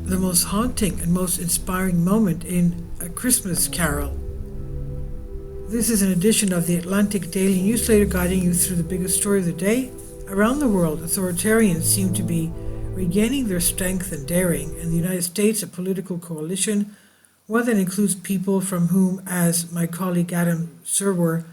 the most haunting and most inspiring moment in A Christmas Carol. This is an edition of the Atlantic Daily Newsletter guiding you through the biggest story of the day. Around the world, authoritarians seem to be regaining their strength and daring. In the United States, a political coalition, one that includes people from whom, as my colleague Adam Serwer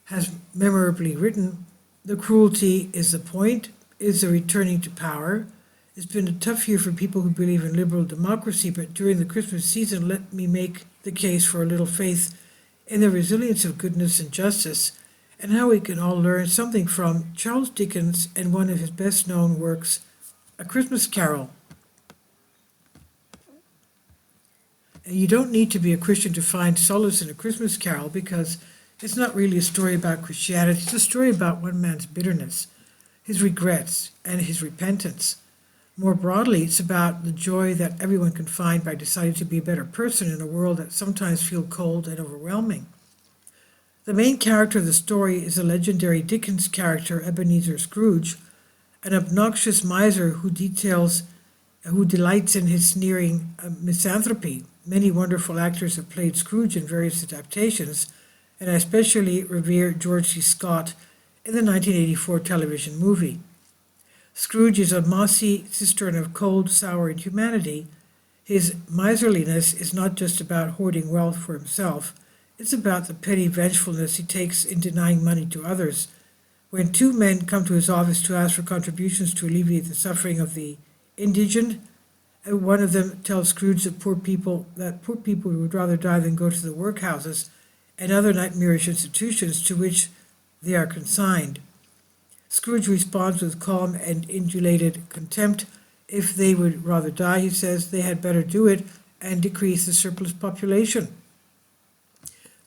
has memorably written, the cruelty is the point, is the returning to power. It's been a tough year for people who believe in liberal democracy, but during the Christmas season, let me make the case for a little faith in the resilience of goodness and justice, and how we can all learn something from Charles Dickens and one of his best known works, A Christmas Carol. And you don't need to be a Christian to find solace in A Christmas Carol, because it's not really a story about Christianity. It's a story about one man's bitterness, his regrets, and his repentance. More broadly, it's about the joy that everyone can find by deciding to be a better person in a world that sometimes feels cold and overwhelming. The main character of the story is the legendary Dickens character Ebenezer Scrooge, an obnoxious miser who delights in his sneering misanthropy. Many wonderful actors have played Scrooge in various adaptations, and I especially revere George C. Scott in the 1984 television movie. Scrooge is a mossy cistern of cold, sour inhumanity. His miserliness is not just about hoarding wealth for himself, it's about the petty vengefulness he takes in denying money to others. When two men come to his office to ask for contributions to alleviate the suffering of the indigent, and one of them tells Scrooge that poor people would rather die than go to the workhouses and other nightmarish institutions to which they are consigned. Scrooge responds with calm and indulated contempt. If they would rather die, he says, they had better do it and decrease the surplus population.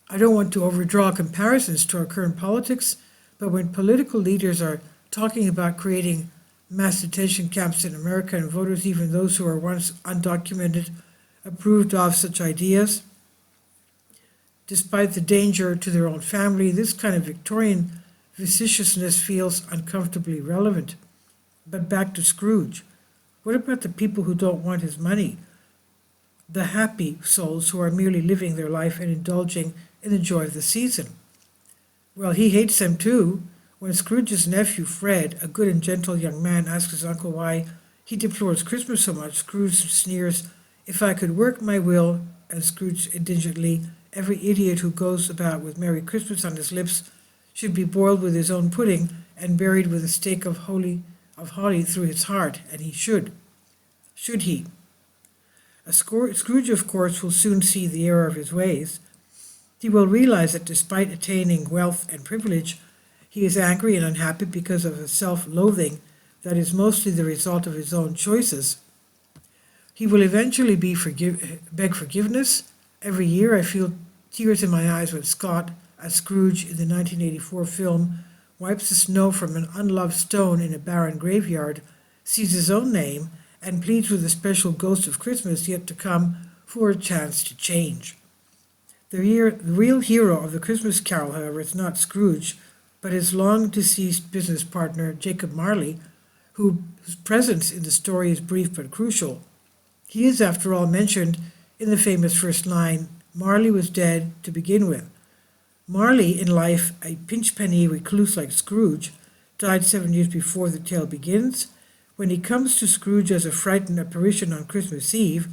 I don't want to overdraw comparisons to our current politics, but when political leaders are talking about creating mass detention camps in America and voters, even those who are once undocumented, approved of such ideas, despite the danger to their own family, this kind of Victorian facetiousness feels uncomfortably relevant. But back to Scrooge. What about the people who don't want his money? The happy souls who are merely living their life and indulging in the joy of the season? Well, he hates them too. When Scrooge's nephew Fred, a good and gentle young man, asks his uncle why he deplores Christmas so much, Scrooge sneers, "If I could work my will," and Scrooge indigently, "every idiot who goes about with Merry Christmas on his lips should be boiled with his own pudding and buried with a stake of holly through his heart," and he should. Should he? Scrooge, of course, will soon see the error of his ways. He will realize that despite attaining wealth and privilege, he is angry and unhappy because of a self-loathing that is mostly the result of his own choices. He will eventually beg forgiveness. Every year I feel tears in my eyes when Scott, as Scrooge in the 1984 film, wipes the snow from an unloved stone in a barren graveyard, sees his own name, and pleads with the special ghost of Christmas yet to come for a chance to change. The real hero of the Christmas Carol, however, is not Scrooge, but his long-deceased business partner, Jacob Marley, whose presence in the story is brief but crucial. He is, after all, mentioned in the famous first line, "Marley was dead to begin with." Marley, in life a pinch-penny recluse like Scrooge, died 7 years before the tale begins. When he comes to Scrooge as a frightened apparition on Christmas Eve,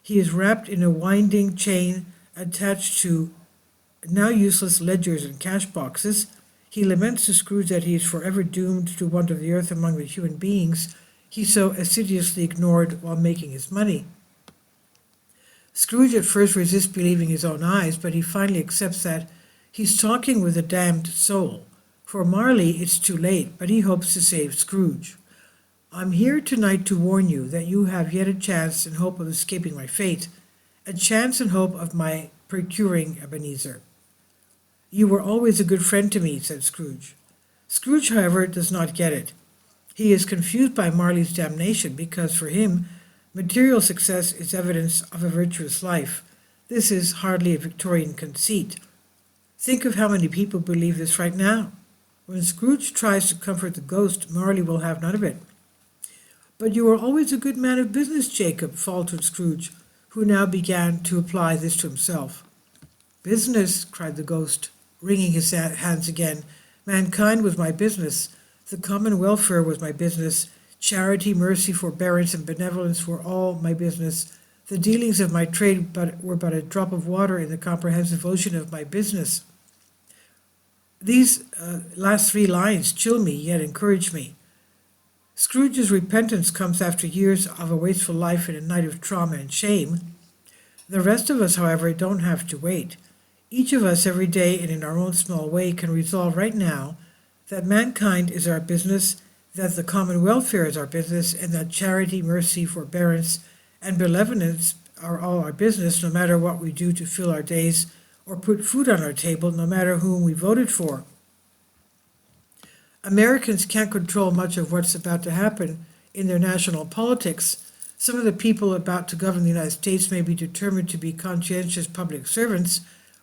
he is wrapped in a winding chain attached to now useless ledgers and cash boxes. He laments to Scrooge that he is forever doomed to wander the earth among the human beings he so assiduously ignored while making his money. Scrooge at first resists believing his own eyes, but he finally accepts that he's talking with a damned soul. For Marley, it's too late, but he hopes to save Scrooge. "I'm here tonight to warn you that you have yet a chance and hope of escaping my fate, a chance and hope of my procuring Ebenezer." "You were always a good friend to me," said Scrooge. Scrooge, however, does not get it. He is confused by Marley's damnation because for him, material success is evidence of a virtuous life. This is hardly a Victorian conceit. Think of how many people believe this right now. When Scrooge tries to comfort the ghost, Marley will have none of it. But you were always a good man of business, Jacob, faltered Scrooge, who now began to apply this to himself. Business, cried the ghost, wringing his hands again. Mankind was my business. The common welfare was my business. Charity, mercy, forbearance, and benevolence were all my business. The dealings of my trade were but a drop of water in the comprehensive ocean of my business. These last 3 lines chill me, yet encourage me. Scrooge's repentance comes after years of a wasteful life and a night of trauma and shame. The rest of us, however, don't have to wait. Each of us every day and in our own small way can resolve right now that mankind is our business, that the common welfare is our business, and that charity, mercy, forbearance, and benevolence are all our business, no matter what we do to fill our days or put food on our table, no matter whom we voted for. Americans can't control much of what's about to happen in their national politics. Some of the people about to govern the United States may be determined to be conscientious public servants,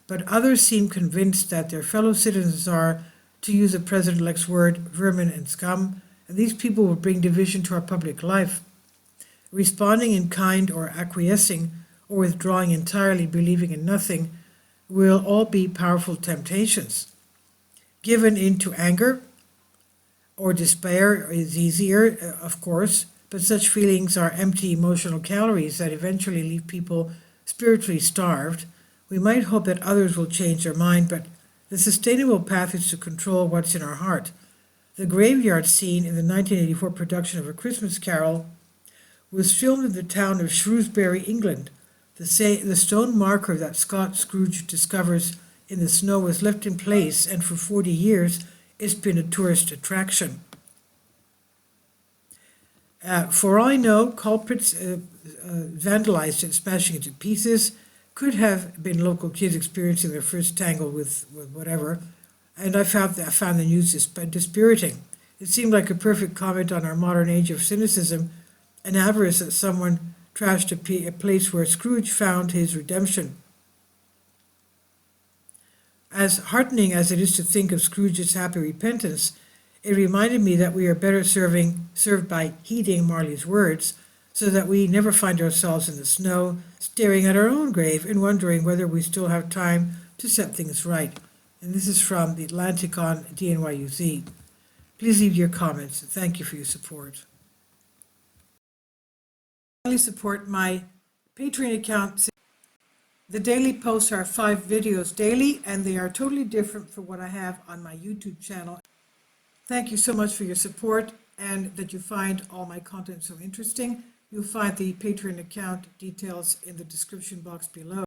but others seem convinced that their fellow citizens are, to use the president-elect's word, vermin and scum, and these people will bring division to our public life. Responding in kind or acquiescing or withdrawing entirely, believing in nothing, will all be powerful temptations. Given into anger or despair is easier, of course, but such feelings are empty emotional calories that eventually leave people spiritually starved. We might hope that others will change their mind, but the sustainable path is to control what's in our heart. The graveyard scene in the 1984 production of A Christmas Carol was filmed in the town of Shrewsbury, England. The stone marker that Scott Scrooge discovers in the snow was left in place, and for 40 years it's been a tourist attraction. For all I know, culprits vandalized it, smashing it to pieces. Could have been local kids experiencing their first tangle with whatever, and I found the news dispiriting. It seemed like a perfect comment on our modern age of cynicism and avarice that someone trashed a place where Scrooge found his redemption. As heartening as it is to think of Scrooge's happy repentance, it reminded me that we are better served by heeding Marley's words, so that we never find ourselves in the snow, staring at our own grave and wondering whether we still have time to set things right. And this is from the Atlantic on DNYUZ. Please leave your comments. Thank you for your support. Support my Patreon account. The daily posts are 5 videos daily, and they are totally different from what I have on my YouTube channel. Thank you so much for your support and that you find all my content so interesting. You'll find the Patreon account details in the description box below.